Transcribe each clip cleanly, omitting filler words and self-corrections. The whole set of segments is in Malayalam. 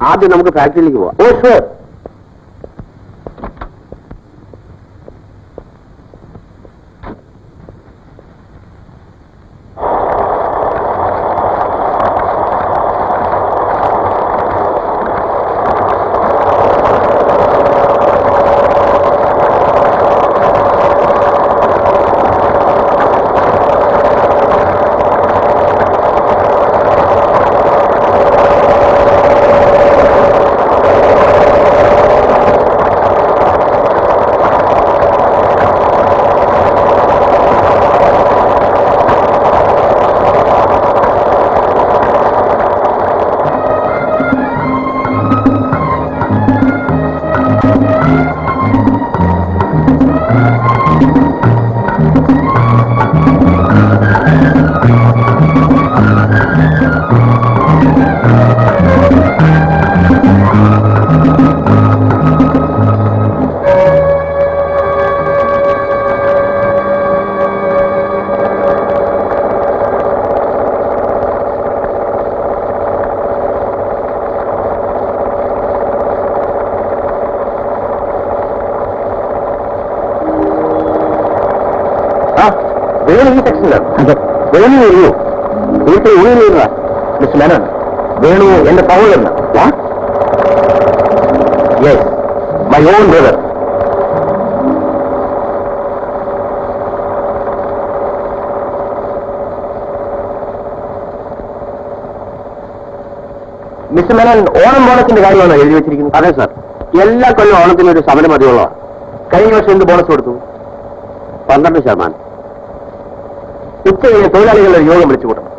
ആദ്യം നമുക്ക് ഫാക്ടറിയിലേക്ക് പോവാം. ഓ ഷുവർ. വേണു ഈ സെക്ഷനിലാണ്. അതെ, വേണു അറിയോ? വീട്ടിൽ ഊണില്ല മിസ്റ്റർ മേനോൻ. വേണു എന്റെ സഹോദരനാണ്. Yes, my own brother. Mister Menon, Onam ബോണസിന്റെ കാര്യമാണോ എഴുതി വെച്ചിരിക്കുന്നത്? അതെ സാർ, എല്ലാ കൊല്ലം ഓണത്തിന് ഒരു സമരം മതിയുള്ളതാണ്. കഴിഞ്ഞ വർഷം എന്ത് ബോണസ് കൊടുത്തു? 12%. ഉച്ച കഴിഞ്ഞ് തൊഴിലാളികളുടെ ഒരു യോഗം വിളിച്ചു കൂട്ടണം.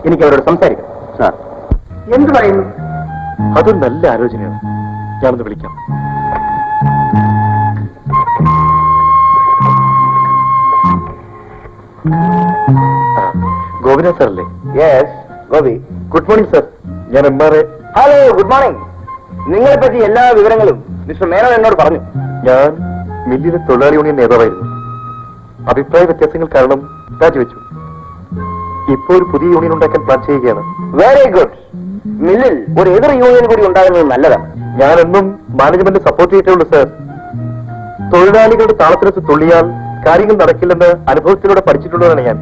എനിക്ക് അവരോട് സംസാരിക്കാം. സാർ, എന്ത് പറയുന്നു? അതൊരു നല്ല ആലോചനയാണ്. ഞാനൊന്ന് വിളിക്കാം. ഗോപിനാഥ് സാറല്ലേ? Yes, Gopi. Good morning sir. ഞാൻ MRA. Hello, good morning. നിങ്ങളെ പറ്റി എല്ലാ വിവരങ്ങളും മിസ്റ്റർ മേനോൻ എന്നോട് പറഞ്ഞു. ഞാൻ മില്ലിലെ തൊഴിലാളി യൂണിയൻ നേതാവായിരുന്നു. അഭിപ്രായ വ്യത്യാസങ്ങൾ കാരണം രാജിവെച്ചു. ഇപ്പോൾ ഒരു പുതിയ യൂണിയൻ ഉണ്ടാക്കാൻ പ്ലാൻ ചെയ്യുകയാണ്. Very good. മില്ലിൽ ഒരു എതിർ യൂണിയൻ കൂടി ഉണ്ടാകുന്നത് നല്ലതാണ്. ഞാനെന്നും മാനേജ്മെന്റ് സപ്പോർട്ട് ചെയ്തിട്ടുള്ളൂ സാർ. തൊഴിലാളികളുടെ താളത്തിനൊത്ത് തുള്ളിയാൽ കാര്യങ്ങൾ നടക്കില്ലെന്ന് അനുഭവത്തിലൂടെ പഠിച്ചിട്ടുള്ളതാണ് ഞാൻ.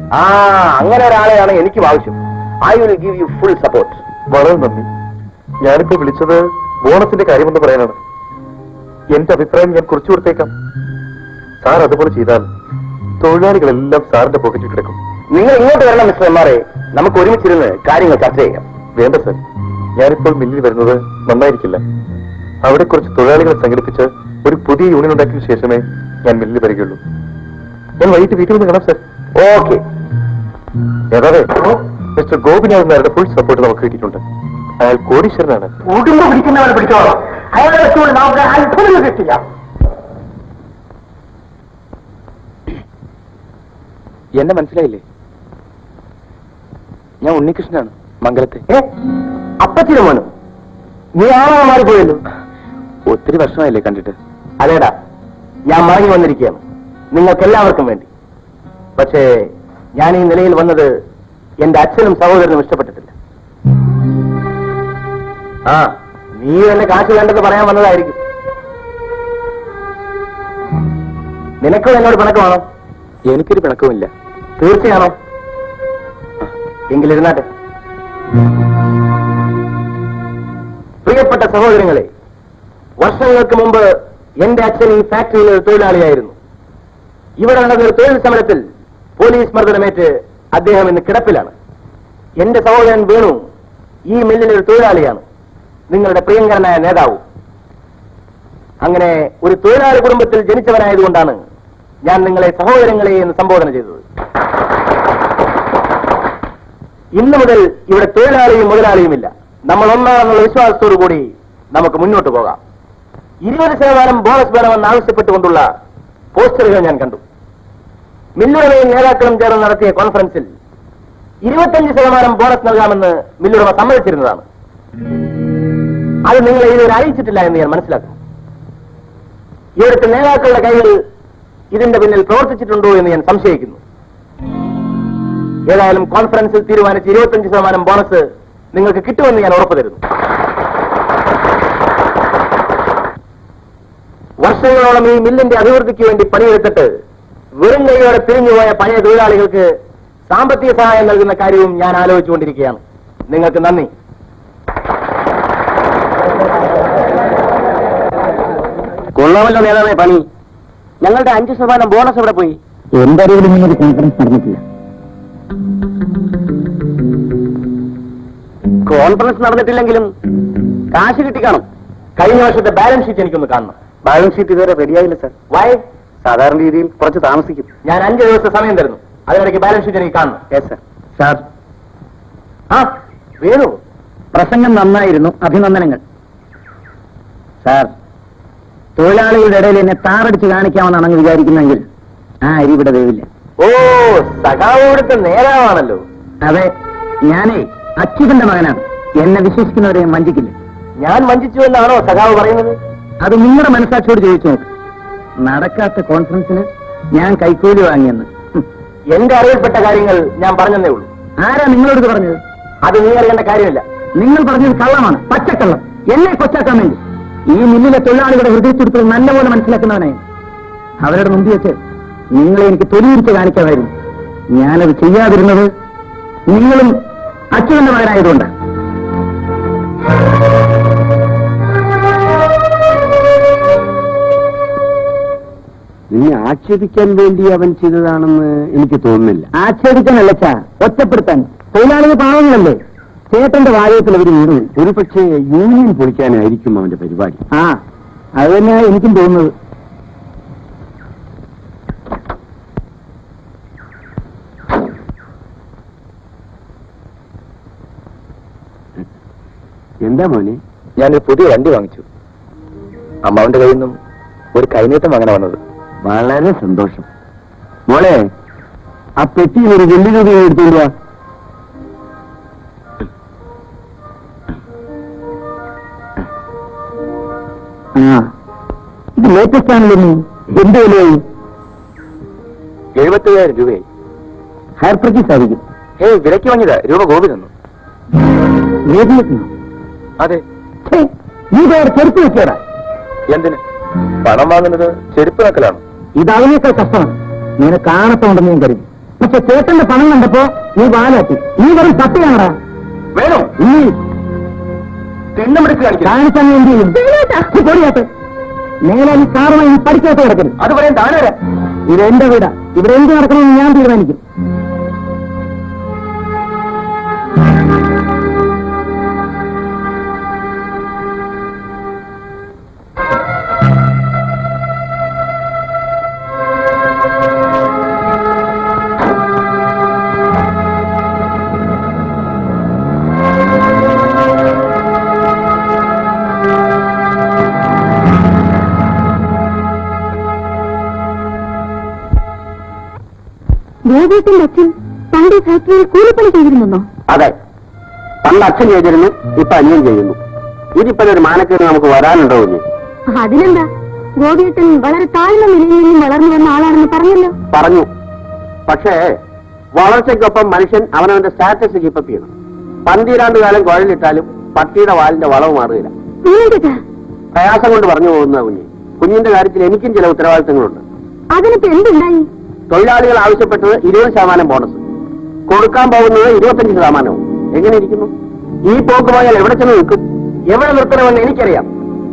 അങ്ങനെ ഒരാളെയാണ് എനിക്കും ആവശ്യം. I will give you full support. വളരെ നന്ദി. ഞാനിപ്പോ വിളിച്ചത് ബോണസിന്റെ കാര്യമെന്ന് പറയാനാണ്. എന്റെ അഭിപ്രായം ഞാൻ കുറിച്ചു കൊടുത്തേക്കാം. സാർ അതുപോലെ ചെയ്താൽ തൊഴിലാളികളെല്ലാം സാറിന്റെ പോക്കറ്റിൽ കിടക്കും. നിങ്ങൾ ഇങ്ങോട്ട് വരണം മിസ്റ്റർ MRA. നമുക്ക് ഒരുമിച്ചിരുന്ന് കാര്യങ്ങൾ ചർച്ച ചെയ്യാം. വേണ്ട സാർ, ഞാനിപ്പോൾ മില്ലിൽ വരുന്നത് നന്നായിരിക്കില്ല. അവിടെ കുറച്ച് തൊഴിലാളികളെ സംഘടിപ്പിച്ച് ഒരു പുതിയ യൂണിയൻ ഉണ്ടാക്കിയ ശേഷമേ ഞാൻ മില്ലിൽ വരികയുള്ളൂ. ഞാൻ വൈകിട്ട് വീട്ടിൽ നിന്ന് കാണാം സാർ. ഓക്കെ. ഏതാവേ, മിസ്റ്റർ ഗോപിനാഥ് നായരുടെ ഫുൾ സപ്പോർട്ട് നമുക്ക് കിട്ടിയിട്ടുണ്ട്. അയാൾ കോടീശ്വരനാണ്. ഉടുമ്പ് പിടിക്കുന്നവരെ പിടിച്ചോളാം. അയാളെ വെച്ചുകൊണ്ട് നമുക്ക് അത്ഭുതങ്ങൾ കിട്ടില്ല. എന്നെ മനസ്സിലായില്ലേ? ഞാൻ ഉണ്ണികൃഷ്ണനാണ്, മംഗലത്തെ. അപ്പച്ചിനും വേണം. നീ ആളാ മാറിപ്പോയല്ലോ. ഒത്തിരി വർഷമായില്ലേ കണ്ടിട്ട്? അതേടാ, ഞാൻ മടങ്ങി വന്നിരിക്കുകയാണ് നിങ്ങൾക്കെല്ലാവർക്കും വേണ്ടി. പക്ഷേ ഞാൻ ഈ നിലയിൽ വന്നത് എന്റെ അച്ഛനും സഹോദരനും ഇഷ്ടപ്പെട്ടിട്ടില്ല. നീ എന്നെ കാശ് വേണ്ടെന്ന് പറയാൻ വന്നതായിരിക്കും. നിനക്കും എന്നോട് പിണക്കമാണോ? എനിക്കൊരു പിണക്കവുമില്ല. തീർച്ചയാണോ? എങ്കിലിരുന്നാട്ടെ. പ്രിയപ്പെട്ട സഹോദരങ്ങളെ, വർഷങ്ങൾക്ക് മുമ്പ് എന്റെ അച്ഛൻ ഈ ഫാക്ടറിയിൽ ഒരു തൊഴിലാളിയായിരുന്നു. ഇവിടെ നടന്ന ഒരു തൊഴിൽ സമരത്തിൽ പോലീസ് മർദ്ദനമേറ്റ് അദ്ദേഹം ഇന്ന് കിടപ്പിലാണ്. എന്റെ സഹോദരൻ വേണു ഈ മില്ലിലെ ഒരു തൊഴിലാളിയാണ്, നിങ്ങളുടെ പ്രിയങ്കരനായ നേതാവ്. അങ്ങനെ ഒരു തൊഴിലാളി കുടുംബത്തിൽ ജനിച്ചവനായതുകൊണ്ടാണ് ഞാൻ നിങ്ങളെ സഹോദരങ്ങളെ എന്ന് സംബോധന ചെയ്തത്. ഇന്നു മുതൽ ഇവിടെ തൊഴിലാളിയും മുതലാളിയുമില്ല. നമ്മൾ ഒന്നാണെന്നുള്ള വിശ്വാസത്തോടു കൂടി നമുക്ക് മുന്നോട്ട് പോകാം. 20% ബോണസ് വേണമെന്ന് ആവശ്യപ്പെട്ടുകൊണ്ടുള്ള പോസ്റ്ററുകൾ ഞാൻ കണ്ടു. മില്ലുടമയും നേതാക്കളും ചേർന്ന് നടത്തിയ കോൺഫറൻസിൽ 25% ബോണസ് നൽകാമെന്ന് മില്ലുടമ സമ്മതിച്ചിരുന്നതാണ്. അത് നിങ്ങളെ ഇതുവരെ അറിയിച്ചിട്ടില്ല എന്ന് ഞാൻ മനസ്സിലാക്കുന്നു. ഇവിടുത്തെ നേതാക്കളുടെ കൈകൾ ഇതിന്റെ പിന്നിൽ പ്രവർത്തിച്ചിട്ടുണ്ടോ എന്ന് ഞാൻ സംശയിക്കുന്നു. ഏതായാലും കോൺഫറൻസിൽ തീരുമാനിച്ച 25% ബോണസ് നിങ്ങൾക്ക് കിട്ടുമെന്ന് ഞാൻ ഉറപ്പു തരുന്നു. വർഷങ്ങളോളം ഈ മില്ലിന്റെ അഭിവൃദ്ധിക്ക് വേണ്ടി പണിയെടുത്തിട്ട് വെറും കൈയോടെ പിരിഞ്ഞുപോയ പഴയ തൊഴിലാളികൾക്ക് സാമ്പത്തിക സഹായം നൽകുന്ന കാര്യവും ഞാൻ ആലോചിച്ചുകൊണ്ടിരിക്കുകയാണ്. നിങ്ങൾക്ക് നന്ദി. കൊള്ളാമല്ലോ നേതാവേ പണി. ഞങ്ങളുടെ 5% ബോണസ് ഇവിടെ പോയി. എന്റെ അറിവിൽ ഇങ്ങനൊരു കോൺഫറൻസ് നടന്നിട്ടില്ല. കോൺഫറൻസ് നടന്നിട്ടില്ലെങ്കിലും കാശ് കിട്ടിക്കാണും. കഴിഞ്ഞ വർഷത്തെ ബാലൻസ് ഷീറ്റ് എനിക്കൊന്ന് കാണണം. ബാലൻസ് ഷീറ്റ് ഇതുവരെ റെഡിയായില്ല സാർ. വൈ? സാധാരണ രീതിയിൽ കുറച്ച് താമസിക്കും. ഞാൻ 5 ദിവസത്തെ സമയം തരുന്നു. അതിനിടയ്ക്ക് ബാലൻസ് ഷീറ്റ് എനിക്ക് കാണണം. Yes sir. സാർ, ആ വേണു, പ്രസംഗം നന്നായിരുന്നു, അഭിനന്ദനങ്ങൾ. സാർ, തൊഴിലാളികളുടെ ഇടയിൽ എന്നെ താറടിച്ച് കാണിക്കാമെന്നാണ് അങ്ങ് വിചാരിക്കുന്നെങ്കിൽ ആ അരി ഇവിടെ വേവില്ല. ഓ സഖാവ് ഇവിടുത്തെ നേതാവാണല്ലോ. അതെ, ഞാനേ അച്യുതന്റെ മകനാണ്. എന്നെ വിശ്വസിക്കുന്നവരെ വഞ്ചിക്കില്ല. ഞാൻ വഞ്ചിച്ചു എന്നാണോ സഖാവ് പറയുന്നത്? അത് നിങ്ങളുടെ മനസ്സാക്ഷിയോട് ചോദിച്ചു നോക്ക്. നടക്കാത്ത കോൺഫറൻസിന് ഞാൻ കൈക്കൂലി വാങ്ങിയെന്ന്. എന്റെ അറിവിൽപ്പെട്ട കാര്യങ്ങൾ ഞാൻ പറഞ്ഞതേ ഉള്ളൂ. ആരാ നിങ്ങളോട് പറഞ്ഞത്? അത് നീ അറിയേണ്ട കാര്യമില്ല. നിങ്ങൾ പറഞ്ഞത് കള്ളമാണ്, പച്ചക്കള്ളം. എന്നെ കൊച്ചാക്കാൻ വേണ്ടി ഈ മില്ലിലെ തൊഴിലാളികളുടെ ഹൃദയത്തുടുപ്പ് നല്ലപോലെ മനസ്സിലാക്കുന്നവനായി അവരുടെ മുമ്പിൽ വെച്ച് നിങ്ങളെ എനിക്ക് തൊലിയിരിച്ച് കാണിക്കാമായിരുന്നു. ഞാനത് ചെയ്യാതിരുന്നത് നിങ്ങളും അച്യുതന്റെ മകനായതുകൊണ്ട്. നീ ആക്ഷേപിക്കാൻ വേണ്ടി അവൻ ചെയ്തതാണെന്ന് എനിക്ക് തോന്നുന്നില്ല. ആക്ഷേപിക്കാനല്ല ചാ, ഒറ്റപ്പെടുത്താൻ. തൊഴിലാളികൾ പാവങ്ങളല്ലേ? ചേട്ടന്റെ വാചകത്തിൽ അവർ വീണു. ഒരു പക്ഷേ യൂണിയൻ പൊളിക്കാനായിരിക്കും അവന്റെ പരിപാടി. ആ, അത് തന്നെയാണ് എനിക്കും തോന്നുന്നത്. എന്താ മോനെ? ഞാനൊരു പുതിയ വണ്ടി വാങ്ങിച്ചു. അമ്മാവന്റെ കയ്യിൽ നിന്നും ഒരു കൈനീട്ടം വാങ്ങാൻ വന്നത്. വളരെ സന്തോഷം. മോളെ, ആ പെട്ടിയിൽ ഒരു 2 രൂപ എടുത്തോണ്ട് വാ. ആ, ഇത് ലേറ്റസ്റ്റ് ആണല്ലോ. എന്ത് വിലയായി? 77,000 രൂപയായി. ഹയർ പർച്ചേസ് ആയിരിക്കും. വിലയ്ക്ക് വാങ്ങിയതാ. രൂപ ഗോപി തന്നു. വേദിയെത്തുന്നു. അതെ. നീ വേറെ ചെരുപ്പ് വെച്ചേടാ. എന്തിന്? പണം വാങ്ങുന്നത് ചെരുപ്പ് നക്കലാണ്. ഇത് അവനേക്കാൾ കഷ്ടമാണ്. നിന്നെ കാണത്തുണ്ടെന്ന് ഞാൻ കരുതി. പക്ഷെ ചേട്ടന്റെ പണം കണ്ടപ്പോ നീ വാലാട്ടി. നീ വെറും പട്ടിയാണടാ. വേണു, നീ തിണ്ണമെടുക്ക് കാണിക്കാം. കാണിച്ചാൽ നീ എന്ത് ചെയ്യും? പൊടിയാട്ട് നേരെ നീ കാറുമായി പഠിക്കാത്ത കിടക്കരുത്. അത് പറയാൻ താനാരാ? ഇത് എന്റെ വീടാ. ഇവിടെ എന്ത് നടക്കണമെന്ന് ഞാൻ തീരുമാനിക്കും. ഗോപിയുടെ അച്ഛൻ പണ്ട് ഫാക്ടറിയിൽ കൂലിപ്പണി ചെയ്തിരുന്നോ? അതെ, പണ്ട് അച്ഛൻ ചെയ്തിരുന്നു, ഇപ്പൊ അനിയൻ ചെയ്യുന്നു. ഇതിപ്പോഴൊരു മാനക്കേട് നമുക്ക് വരാനുണ്ടോ? അതിനെന്താ, ഗോപിയേട്ടൻ വളരെ താഴ്ന്ന നിലയിൽ നിന്നും വളർന്നു വന്ന ആളാണെന്ന് പറഞ്ഞല്ലോ. പറഞ്ഞു. പക്ഷേ വളർച്ചയ്ക്കൊപ്പം മനുഷ്യൻ അവനവന്റെ സ്റ്റാറ്റസ് കീപ്പപ്പ് ചെയ്യണം. 12 കാലം കുഴലിട്ടാലും പട്ടിയുടെ വാലിന്റെ വളവ് മാറുകയില്ല. പ്രയാസം കൊണ്ട് പറഞ്ഞു പോകുന്ന കുഞ്ഞിന്റെ കാര്യത്തിൽ എനിക്കും ചില ഉത്തരവാദിത്തങ്ങളുണ്ട്. അതിനിപ്പോ എന്തുണ്ടായി? തൊഴിലാളികൾ ആവശ്യപ്പെട്ടത് 20% ബോണസ്, കൊടുക്കാൻ പോകുന്നത് 25%. എങ്ങനെ ഇരിക്കുന്നു? ഈ പോക്ക് പോയാൽ എവിടെ ചെന്ന് നിൽക്കും? എവിടെ നിർത്തണമെന്ന് എനിക്കറിയാം.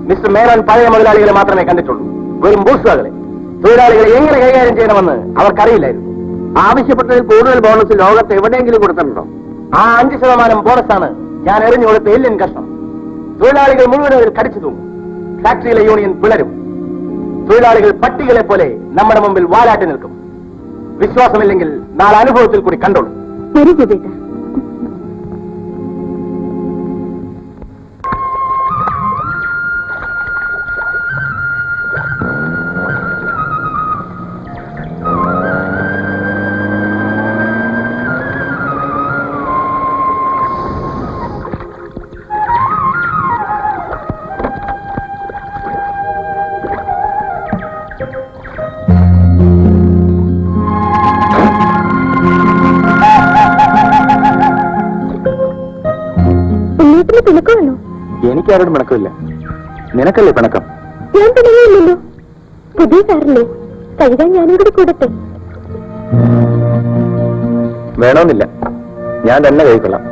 മിസ്റ്റർ മേനോൻ പഴയ മുതലാളികളെ മാത്രമേ കണ്ടിട്ടുള്ളൂ. വെറും ബൂസുകളെ. തൊഴിലാളികളെ എങ്ങനെ കൈകാര്യം ചെയ്യണമെന്ന് അവർക്കറിയില്ലായിരുന്നു. ആവശ്യപ്പെട്ടതിൽ കൂടുതൽ ബോണസ് ലോകത്ത് എവിടെയെങ്കിലും കൊടുത്തിട്ടുണ്ടോ? ആ 5% ബോണസാണ് ഞാൻ എറിഞ്ഞു കൊടുത്ത എല്ലിൻ കഷ്ണം. തൊഴിലാളികൾ മുഴുവനും കടിച്ചു തൂങ്ങും. ഫാക്ടറിയിലെ യൂണിയൻ പിളരും. തൊഴിലാളികൾ പട്ടികളെ പോലെ നമ്മുടെ മുമ്പിൽ വാലാട്ടി നിൽക്കും. വിശ്വാസമില്ലെങ്കിൽ നാളെ അനുഭവത്തിൽ കൂടി കണ്ടോളൂ. ശരി ഗോപിയേട്ടാ. എനിക്കാരോടും പിണക്കമില്ല. നിനക്കല്ലേ പിണക്കം? ഞാൻ പിണങ്ങിയില്ലല്ലോ. പുതിയ കാറില്ലേ കഴുകാൻ ഞാനും കൂടി കൂടട്ടെ? വേണമെന്നില്ല, ഞാൻ തന്നെ കഴിക്കൊള്ളാം.